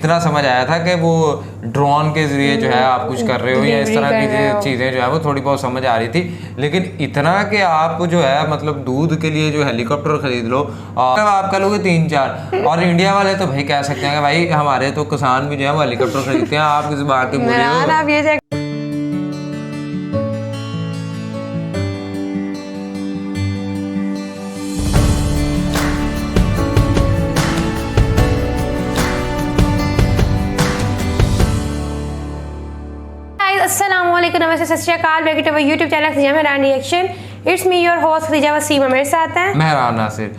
इतना समझ आया था कि वो ड्रोन के जरिए जो है आप कुछ कर रहे हो या इस तरह की चीज़ें जो है वो थोड़ी बहुत समझ आ रही थी, लेकिन इतना कि आप जो है मतलब दूध के लिए जो हेलीकॉप्टर खरीद लो और आप कह लोगे 3-4। और इंडिया वाले तो भाई कह सकते हैं कि भाई हमारे तो किसान भी जो है वो हेलीकॉप्टर खरीदते हैं, आप किस बात की बोल रहे हो। अस्सलामुअलैकुम, नमस्ते, सत श्री अकाल। Welcome to our YouTube channel Khadija Mehran reaction. It's me your host Khadija Waseem. मेरे साथ हैं मेहरान नासिर।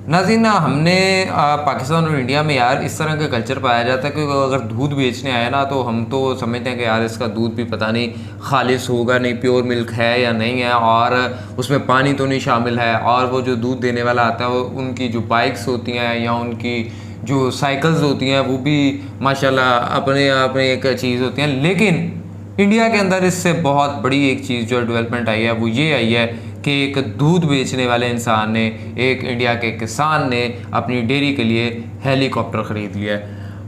नाज़रीन, हमने पाकिस्तान और इंडिया में यार इस तरह का कल्चर पाया जाता है कि अगर दूध बेचने आए ना तो हम तो समझते हैं कि यार इसका दूध भी पता नहीं खालिस होगा, नहीं प्योर मिल्क है या नहीं है, और उसमें पानी तो नहीं शामिल है। और वो जो दूध देने वाला आता है वो उनकी जो बाइक्स होती हैं या उनकी जो साइकिल्स होती हैं वो भी माशाल्लाह अपने आप में एक चीज़ होती हैं। लेकिन इंडिया के अंदर इससे बहुत बड़ी एक चीज़ जो डेवलपमेंट आई है वो ये आई है कि एक दूध बेचने वाले इंसान ने, एक इंडिया के किसान ने अपनी डेयरी के लिए हेलीकॉप्टर ख़रीद लिया है,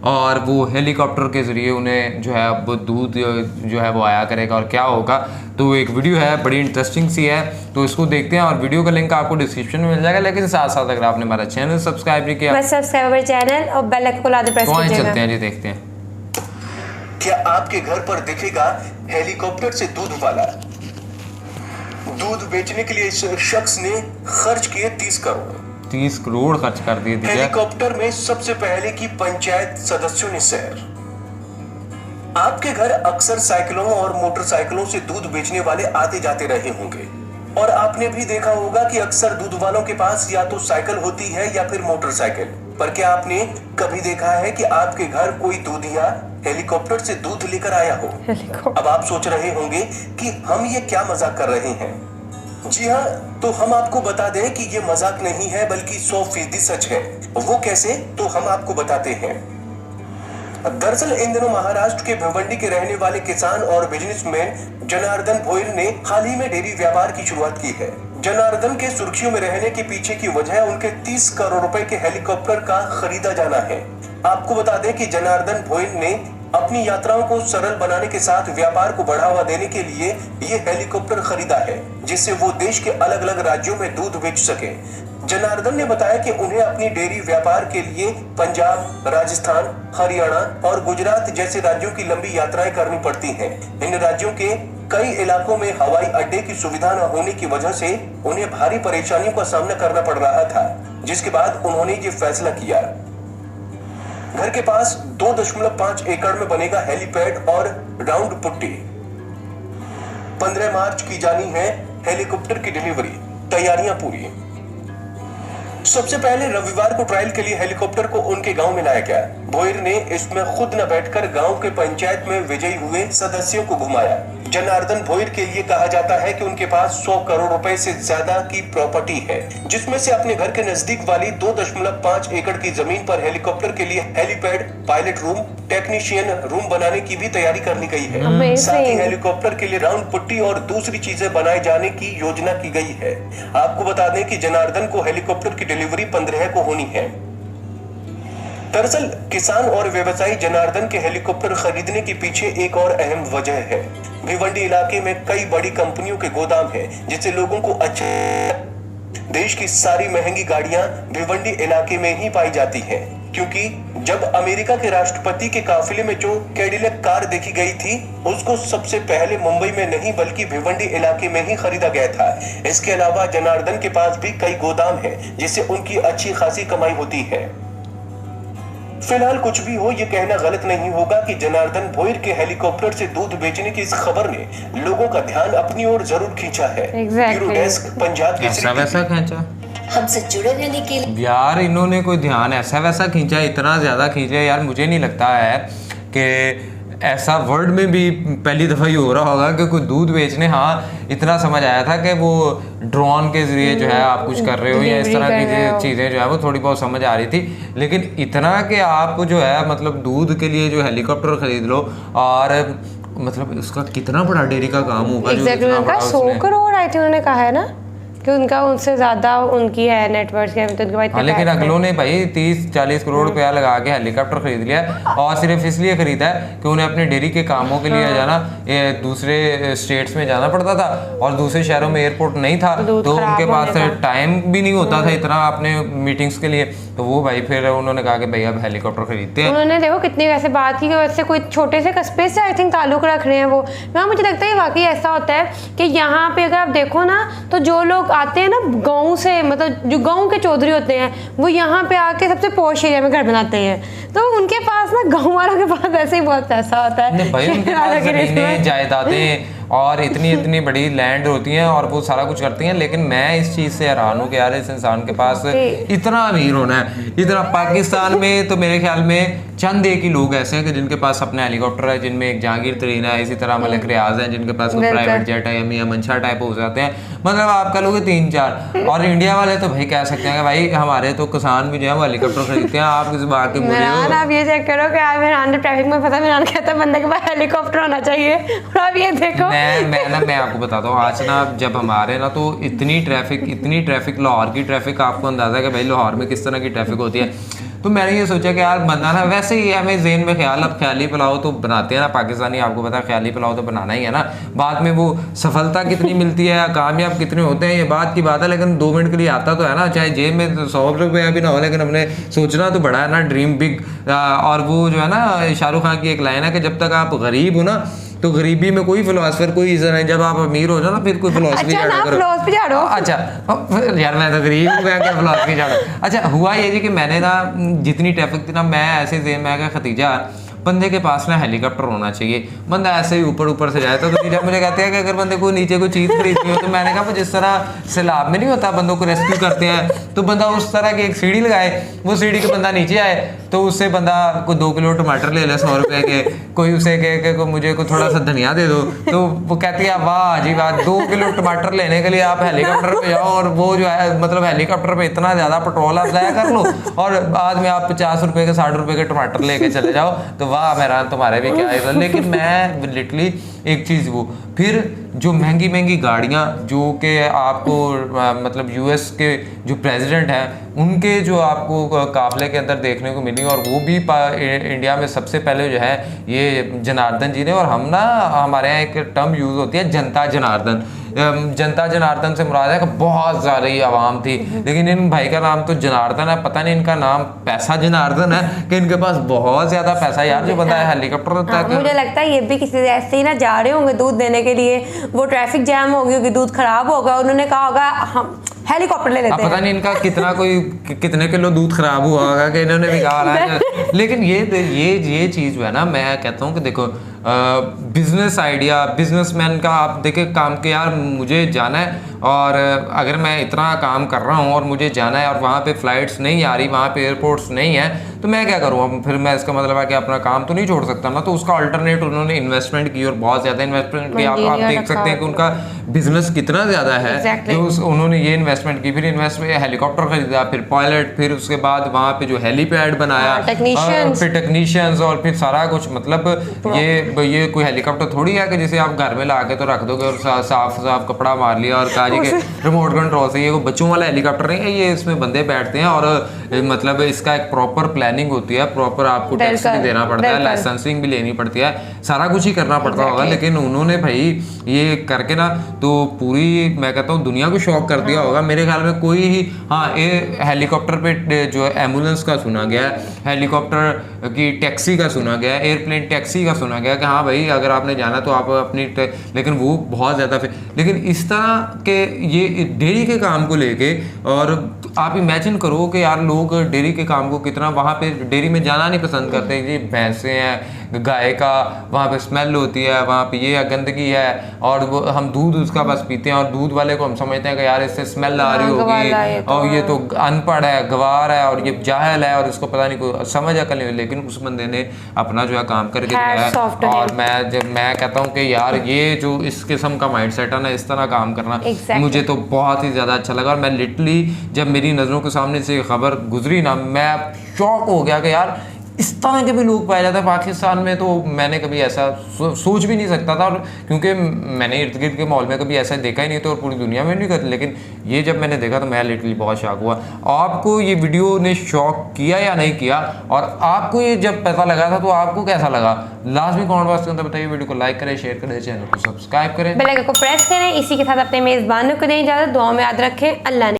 और वो हेलीकॉप्टर के ज़रिए उन्हें जो है वो दूध जो है वो आया करेगा। और क्या होगा, तो एक वीडियो है बड़ी इंटरेस्टिंग सी है, तो इसको देखते हैं। और वीडियो का लिंक आपको डिस्क्रिप्शन में मिल जाएगा, लेकिन साथ साथ अगर आपने हमारा चैनल सब्सक्राइब नहीं किया, सब्सक्राइब चैनल और बेल आइकन को लाजमी प्रेस कीजिएगा। चलते हैं जी, देखते हैं। क्या आपके घर पर दिखेगा हेलीकॉप्टर से दूध वाला? दूध बेचने के लिए इस शख्स ने खर्च किए 30 करोड़। 30 करोड़ खर्च कर दिए। हेलीकॉप्टर में सबसे पहले की पंचायत सदस्यों ने सैर। आपके घर अक्सर साइकिलों और मोटरसाइकिलों से दूध बेचने वाले आते जाते रहे होंगे, और आपने भी देखा होगा कि अक्सर दूध वालों के पास या तो साइकिल होती है या फिर मोटरसाइकिल। पर क्या आपने कभी देखा है कि आपके घर कोई दूधिया हेलीकॉप्टर से दूध लेकर आया हो? अब आप सोच रहे होंगे कि हम ये क्या मजाक कर रहे हैं। जी हाँ, तो हम आपको बता दें कि ये मजाक नहीं है बल्कि 100% सच है। वो कैसे, तो हम आपको बताते हैं। दरअसल इन दिनों महाराष्ट्र के भिवंडी के रहने वाले किसान और बिजनेसमैन जनार्दन भोयर ने हाल ही में डेयरी व्यापार की शुरुआत की है। जनार्दन के सुर्खियों में रहने के पीछे की वजह उनके 30 करोड़ रुपए के हेलीकॉप्टर का खरीदा जाना है। आपको बता दें कि जनार्दन भोयर ने अपनी यात्राओं को सरल बनाने के साथ व्यापार को बढ़ावा देने के लिए ये हेलीकॉप्टर खरीदा है, जिससे वो देश के अलग अलग राज्यों में दूध बेच सके। जनार्दन ने बताया कि उन्हें अपनी डेयरी व्यापार के लिए पंजाब, राजस्थान, हरियाणा और गुजरात जैसे राज्यों की लंबी यात्राएं करनी पड़ती हैं। इन राज्यों के कई इलाकों में हवाई अड्डे की सुविधा न होने की वजह से उन्हें भारी परेशानियों का सामना करना पड़ रहा था, जिसके बाद उन्होंने ये फैसला किया। घर के पास 2.5 एकड़ में बनेगा हेलीपैड और राउंड पुट्टी। 15 मार्च की जानी है हेलीकॉप्टर की डिलीवरी। तैयारियां पूरी। सबसे पहले रविवार को ट्रायल के लिए हेलीकॉप्टर को उनके गांव में लाया गया। भोयर ने इसमें खुद न बैठकर गांव के पंचायत में विजयी हुए सदस्यों को घुमाया। जनार्दन भोयर के लिए कहा जाता है कि उनके पास 100 करोड़ रुपए से ज्यादा की प्रॉपर्टी है, जिसमें से अपने घर के नजदीक वाली 2.5 एकड़ की जमीन पर हेलीकॉप्टर के लिए helipad, pilot room, technician room बनाने की भी तैयारी कर ली गई है। साथ ही हेलीकॉप्टर के लिए राउंड पुट्टी और दूसरी चीजें बनाए जाने की योजना की गई है। आपको बता दें कि जनार्दन को हेलीकॉप्टर की डिलीवरी 15 को होनी है। दरअसल किसान और व्यवसायी जनार्दन के हेलीकॉप्टर खरीदने के पीछे एक और अहम वजह है। भिवंडी इलाके में कई बड़ी कंपनियों के गोदाम हैं, जिससे लोगों को अच्छे देश की सारी महंगी गाड़ियां भिवंडी इलाके में ही पाई जाती हैं, क्योंकि जब अमेरिका के राष्ट्रपति के काफिले में जो कैडिलैक कार देखी गई थी, उसको सबसे पहले मुंबई में नहीं बल्कि भिवंडी इलाके में ही खरीदा गया था। इसके अलावा जनार्दन के पास भी कई गोदाम हैं, जिससे उनकी अच्छी खासी कमाई होती है। फिलहाल कुछ भी हो, ये कहना गलत नहीं होगा कि जनार्दन भोयर के हेलीकॉप्टर से दूध बेचने की इस खबर ने लोगों का ध्यान अपनी ओर जरूर खींचा है। ब्यूरो डेस्क, पंजाब ऐसा वैसा खींचा हमसे जुड़े रहने के लिए यार इन्होंने कोई ध्यान ऐसा वैसा खींचा, इतना ज़्यादा खींचा यार, मुझे नहीं लगता है कि ऐसा वर्ल्ड में भी पहली दफ़ा ही हो रहा होगा कि कोई दूध बेचने। हाँ, इतना समझ आया था कि वो ड्रोन के ज़रिए जो है आप कुछ कर रहे हो या इस तरह की चीज़ें जो है वो थोड़ी बहुत समझ आ रही थी, लेकिन इतना कि आप जो है मतलब दूध के लिए जो हेलीकॉप्टर ख़रीद लो, और मतलब उसका कितना बड़ा डेयरी का काम होगा। 100 करोड़ आई थी उन्होंने कहा है ना, कि उनका उनसे ज़्यादा उनकी है नेटवर्क है, तो उनके बाद हाँ, लेकिन अगलों ने भाई 30-40 करोड़ रुपया लगा के हेलीकॉप्टर खरीद लिया और सिर्फ इसलिए खरीदा है कि उन्हें अपने डेयरी के कामों के लिए जाना, ये दूसरे स्टेट्स में जाना पड़ता था और दूसरे शहरों में एयरपोर्ट नहीं था, तो उनके पास टाइम भी नहीं होता था इतना अपने मीटिंग्स के लिए, तो वो भाई फिर उन्होंने कहा कि भाई अब हेलीकॉप्टर खरीदते हैं। उन्होंने देखो कितनी वैसे बात की कि वैसे कोई छोटे से कस्बे से आई थिंक ताल्लुक रख रहे हैं वो। वहाँ मुझे लगता है वाकई ऐसा होता है कि यहाँ पे अगर आप देखो ना तो जो लोग आते हैं ना गाँव से, मतलब जो गाँव के चौधरी होते हैं वो यहाँ पे आके सबसे पॉश एरिया में घर बनाते हैं, तो उनके पास ना गाँव वालों के पास ऐसे ही बहुत पैसा होता है भाई, उनके पास ज़मीनें, जायदादें और इतनी बड़ी लैंड होती हैं और वो सारा कुछ करती हैं, लेकिन मैं इस चीज़ से हैरान हूँ कि यार इस इंसान के पास इतना अमीर होना है, इतना। पाकिस्तान में तो मेरे ख्याल में चंद एक ही लोग ऐसे हैं कि जिनके पास अपना हेलीकॉप्टर है, जिनमें एक जहांगीर तरीन है, इसी तरह मलिक रियाज है, जिनके पास प्राइवेट जेट है या मियां मंशा टाइप हो जाते हैं, मतलब आपका लोग 3-4। और इंडिया वाले तो भाई कह सकते हैं कि भाई हमारे तो किसान भी जो है वो हेलीकॉप्टर खरीदते हैं, आप किस बात के मुझे हो। आप ये चेक करो कि आप मेहरान ट्रैफिक में पता मेहरान कहता है बंदे के पास हेलीकॉप्टर होना चाहिए, और आप ये देखो मैं आपको बताता हूँ, आज ना जब हम आ रहे हैं ना तो इतनी ट्रैफिक लाहौर की ट्रैफिक, आपको अंदाजा है कि भाई लाहौर में किस तरह की ट्रैफिक होती है। तो मैंने ये सोचा कि यार बनना ना, वैसे ही हमें ज़हन में ख्याल, अब ख्याली पुलाव तो बनाते हैं ना पाकिस्तानी, आपको पता है ख्याली पुलाव तो बनाना ही है ना, बाद में वो सफलता कितनी मिलती है, कामयाब कितने होते हैं ये बात की बात है, लेकिन 2 मिनट के लिए आता तो है ना, चाहे जेब में 100 रुपये भी ना हो, लेकिन हमने सोचना तो बड़ा है ना, ड्रीम बिग। और वो जो है ना शाहरुख खान की एक लाइन है कि जब तक आप गरीब हो ना तो गरीबी में कोई फिलोसफर कोई रीजन है, जब आप अमीर हो जाओ ना फिर कोई फिलोसफी झाड़ो। अच्छा यार मैं तो गरीब हूँ, मैं क्या फिलोसफी झाड़ो। अच्छा हुआ ये जी कि मैंने ना जितनी ट्रैफिक थी ना, मैं ऐसे थे, मैं क्या खतीजा बंदे के पास ना हेलीकॉप्टर होना चाहिए, बंदा ऐसे ही ऊपर से जाए। तो खतीजा मुझे कहते हैं कि अगर बंदे को नीचे कोई चीज़ खरीदनी हो, तो मैंने कहा जिस तरह सैलाब में नहीं होता बंदों को रेस्क्यू करते हैं, तो बंदा उस तरह की एक सीढ़ी लगाए, वो सीढ़ी के बंदा नीचे आए, तो उससे बंदा को 2 किलो टमाटर ले ले 100 रुपए के, कोई उसे कहे कि मुझे को थोड़ा सा धनिया दे दो, तो वो कहती है वाह जी वाह, 2 किलो टमाटर लेने के लिए आप हेलीकॉप्टर पे जाओ, और वो जो है मतलब हेलीकॉप्टर पे इतना ज़्यादा पेट्रोल आप ज़ाया कर लो, और बाद में आप 50 रुपए के 60 रुपए के टमाटर लेके चले जाओ, तो वाह मेहरान तुम्हारे भी क्या है। लेकिन मैं लिटरली एक चीज़, वो फिर जो महंगी गाड़ियाँ जो कि आपको मतलब यूएस के जो प्रेसिडेंट हैं उनके जो आपको काफले के अंदर देखने को मिली, और वो भी इंडिया में सबसे पहले जो है ये जनार्दन जी ने। और हम ना हमारे यहाँ एक टर्म यूज़ होती है जनता जनार्दन। जनता जनार्दन से मुराद है कि बहुत सारी आवाम थी, लेकिन इन भाई का नाम तो जनार्दन है, पता नहीं इनका नाम पैसा जनार्दन है कि इनके पास बहुत ज़्यादा पैसा है यार, जो बंदा है हेलीकॉप्टर। मुझे लगता है ये भी किसी ऐसे ही ना जा रहे होंगे दूध देने के लिए, वो ट्रैफिक जैम हो गई होगी, दूध खराब होगा, उन्होंने कहा होगा हम हेलीकॉप्टर ले लेते हैं। पता नहीं इनका कितने किलो दूध खराब हुआ होगा कि इन्होंने भी कहा। लेकिन ये चीज़ जो है ना, मैं कहता हूँ कि देखो बिजनेस आइडिया, बिजनेसमैन का आप देखे काम के, यार मुझे जाना है और अगर मैं इतना काम कर रहा हूँ और मुझे जाना है और वहाँ पे फ्लाइट्स नहीं आ रही, वहाँ पे एयरपोर्ट्स नहीं है, तो मैं क्या करूँ अब? फिर मैं इसका मतलब है कि अपना काम तो नहीं छोड़ सकता ना। तो उसका अल्टरनेट उन्होंने इन्वेस्टमेंट की और बहुत ज़्यादा इन्वेस्टमेंट की। आप देख सकते हैं कि उनका बिजनेस कितना ज़्यादा है कि उन्होंने ये इन्वेस्टमेंट की, फिर हेलीकॉप्टर खरीदा, फिर पायलट, फिर उसके बाद वहाँ पे जो हेलीपैड बनाया, फिर टेक्नीशियंस और फिर सारा कुछ। मतलब ये कोई हेलीकॉप्टर थोड़ी है कि जिसे आप घर में ला के तो रख दोगे और साफ कपड़ा मार लिया और कहा जी के रिमोट कंट्रोल से। ये कोई बच्चों वाला हेलीकॉप्टर नहीं है, ये इसमें बंदे बैठते हैं और मतलब इसका एक प्रॉपर प्लानिंग होती है, प्रॉपर आपको टैक्स भी देना पड़ता है, लाइसेंसिंग भी लेनी पड़ती है, सारा कुछ ही करना पड़ता होगा। लेकिन उन्होंने भाई ये करके ना तो पूरी, मैं कहता हूँ, दुनिया को शॉक कर दिया होगा। मेरे ख्याल में कोई ही, हाँ ये हेलीकॉप्टर पे जो एम्बुलेंस का सुना गया है, हेलीकॉप्टर की टैक्सी का सुना गया है, एयरप्लेन टैक्सी का सुना गया कि हाँ भाई अगर आपने जाना तो आप अपनी, लेकिन वो बहुत ज़्यादा। लेकिन इस तरह के ये डेयरी के काम को लेके, और आप इमेजिन करो कि यार लोग डेयरी के काम को कितना, वहाँ पे डेयरी में जाना नहीं पसंद करते। ये भैंसे हैं, गाय का वहाँ पे स्मेल होती है, वहाँ पे ये गंदगी है, और वो हम दूध उसका बस पीते हैं, और दूध वाले को हम समझते हैं कि यार इससे स्मेल आ रही होगी और ये तो अनपढ़ है, गवार है, और ये जाहिल है, और इसको पता नहीं कोई समझ अकल नहीं। लेकिन उस बंदे ने अपना जो है काम करके दिया है। और मैं कहता हूँ कि यार ये जो इस किस्म का माइंड सेट है ना, इस तरह काम करना मुझे तो बहुत ही ज़्यादा अच्छा लगा। और मैं लिटरली जब मेरी नज़रों के सामने से खबर गुजरी ना, मैं शॉक हो गया कि यार इस तरह के भी लोग पाए जाते हैं पाकिस्तान में। तो मैंने कभी ऐसा सोच भी नहीं सकता था, और क्योंकि मैंने इर्द गिर्द के माहौल में कभी ऐसा देखा ही नहीं था और पूरी दुनिया में नहीं करते, लेकिन ये जब मैंने देखा तो मैं लिटरली बहुत शॉक हुआ। आपको ये वीडियो ने शॉक किया या नहीं किया, और आपको ये जब पता लगा था तो आपको कैसा लगा, लास्ट में कमेंट बॉक्स के अंदर बताइए। वीडियो को लाइक करें, शेयर करें, चैनल को सब्सक्राइब करें, बेल आइकन को प्रेस करें। इसी के साथ अपने मेज़बानों को दें इजाज़त। दुआ में याद रखें। अल्लाह ने